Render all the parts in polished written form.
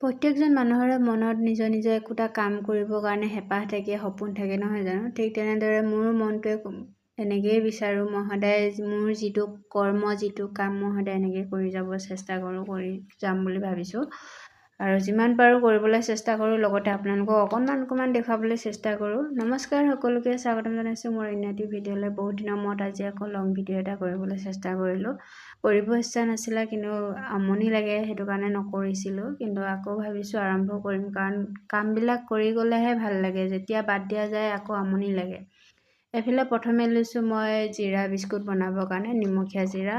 প্ৰত্যেকজন মানুহৰে মনত নিজৰ একোটা কাম কৰিবৰ কাৰণে হেঁপাহ থাকে, সপোন থাকে নহয় জানো? ঠিক তেনেদৰে মোৰো মনটোৱে এনেকৈয়ে বিচাৰোঁ। মই সদায় মোৰ যিটো কৰ্ম, যিটো কাম মই সদায় এনেকৈ কৰি যাব চেষ্টা কৰোঁ, কৰি যাম বুলি ভাবিছোঁ। আৰু যিমান পাৰোঁ কৰিবলৈ চেষ্টা কৰোঁ, লগতে আপোনালোকক অকণমান দেখুৱাবলৈ চেষ্টা কৰোঁ। নমস্কাৰ, সকলোকে স্বাগতম জনাইছোঁ মোৰ অন্য এটি ভিডিঅ'লৈ। বহুত দিনৰ মূৰত আজি আকৌ লং ভিডিঅ' এটা কৰিবলৈ চেষ্টা কৰিলোঁ। কৰিব ইচ্ছা নাছিলে, কিন্তু আমনি লাগে, সেইটো কাৰণে নকৰিছিলোঁ। কিন্তু আকৌ ভাবিছোঁ আৰম্ভ কৰিম, কাৰণ কামবিলাক কৰি গ'লেহে ভাল লাগে। যেতিয়া বাদ দিয়া যায় আকৌ আমনি লাগে। এইফালে প্ৰথমে লৈছোঁ মই জিৰা বিস্কুট বনাবৰ কাৰণে, নিমখীয়া জিৰা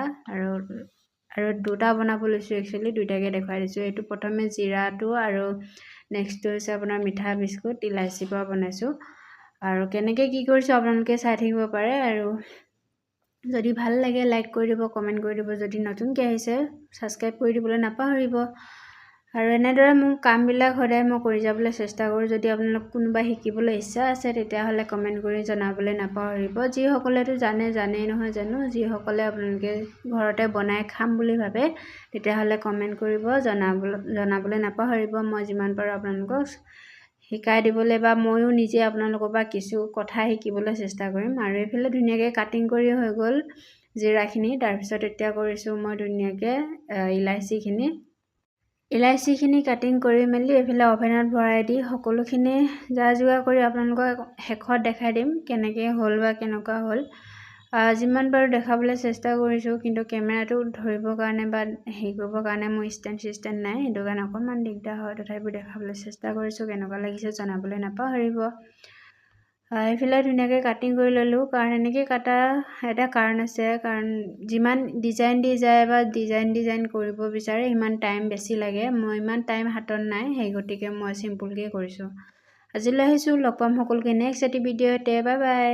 আৰু দুটা বনাব লৈছোঁ। একচুৱেলি দুইটাকে দেখুৱাই দিছোঁ। এইটো প্ৰথমে জিৰাটো আৰু নেক্সটটো হৈছে আপোনাৰ মিঠা বিস্কুট ইলাচীৰ পৰা বনাইছোঁ। আৰু কেনেকৈ কি কৰিছোঁ আপোনালোকে চাই থাকিব পাৰে। আৰু যদি ভাল লাগে লাইক কৰি দিব, কমেণ্ট কৰি দিব। যদি নতুনকৈ আহিছে ছাবস্ক্ৰাইব কৰি দিবলৈ নাপাহৰিব। আৰু এনেদৰে মোৰ কামবিলাক সদায় মই কৰি যাবলৈ চেষ্টা কৰোঁ। যদি আপোনালোক কোনোবা শিকিবলৈ ইচ্ছা আছে তেতিয়াহ'লে কমেণ্ট কৰি জনাবলৈ নাপাহৰিব। যিসকলেতো জানেই নহয় জানো, যিসকলে আপোনালোকে ঘৰতে বনাই খাম বুলি ভাবে তেতিয়াহ'লে কমেণ্ট কৰিব, জনাবলৈ নাপাহৰিব। মই যিমান পাৰোঁ আপোনালোকক শিকাই দিবলৈ বা ময়ো নিজে আপোনালোকৰ পৰা কিছু কথা শিকিবলৈ চেষ্টা কৰিম। আৰু এইফালে ধুনীয়াকৈ কাটিং কৰি হৈ গ'ল জিৰাখিনি। তাৰপিছত এতিয়া কৰিছোঁ মই ধুনীয়াকৈ ইলাচীখিনি কাটিং কৰি মেলি এইফালে অভেনত ভৰাই দি সকলোখিনি যা যোগাৰ কৰি আপোনালোকক শেষত দেখাই দিম কেনেকৈ হ'ল বা কেনেকুৱা হ'ল। যিমান পাৰোঁ দেখাবলৈ চেষ্টা কৰিছোঁ, কিন্তু কেমেৰাটো ধৰিবৰ কাৰণে বা হেৰি কৰিবৰ কাৰণে মোৰ ষ্টেণ্ড নাই, সেইটো কাৰণে অকণমান দিগদাৰ হয়। তথাপিও দেখাবলৈ চেষ্টা কৰিছোঁ। কেনেকুৱা লাগিছে জনাবলৈ নাপাহৰিব। এইফালে ধুনীয়াকৈ কাটিং কৰি ল'লোঁ, কাৰণ এনেকৈ কটা এটা কাৰণ আছে। কাৰণ যিমান ডিজাইন দি যায় বা ডিজাইন কৰিব বিচাৰে সিমান টাইম বেছি লাগে। মই ইমান টাইম হাতত নাই, সেই গতিকে মই চিম্পুলকৈ কৰিছোঁ। আজিলৈ আহিছোঁ, লগ পাম সকলোকে নেক্সট এটি ভিডিঅ'তে। Bye bye.